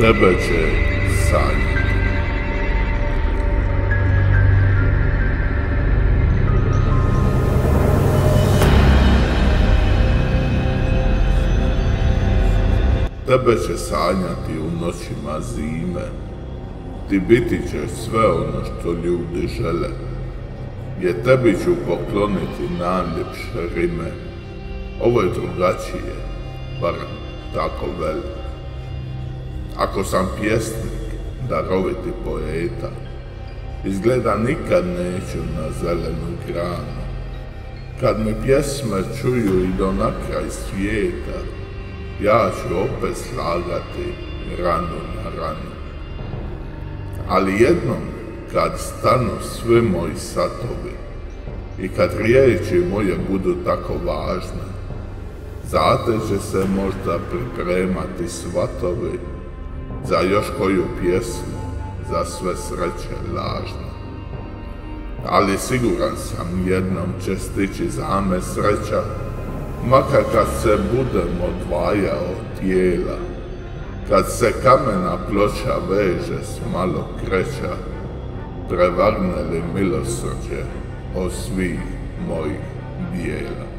tebe će sanjati. Tebe će sanjati u noćima zime. Ti biti ćeš sve ono što ljudi žele, jer tebi ću pokloniti najljepše rime. Ovo je drugačije, bar tako veli. Ako sam pjesnik, daroviti poeta, izgleda nikad neću na zelenu granu. Kad me pjesme čuju i do na kraj svijeta, ja ću opet slagati ranu na ranu. Ali jednom, kad stanu svi moji satovi i kad riječi moje budu tako važne, zate će se možda pripremati svatovi za još koju pjesmu, za sve sreće lažne. Ali siguran sam, jednom će stići za me sreća, makar kad se budem odvajao tijela, kad se kamena ploča veže s malo kreća, prevrne li milosrđe od svih mojih dijela.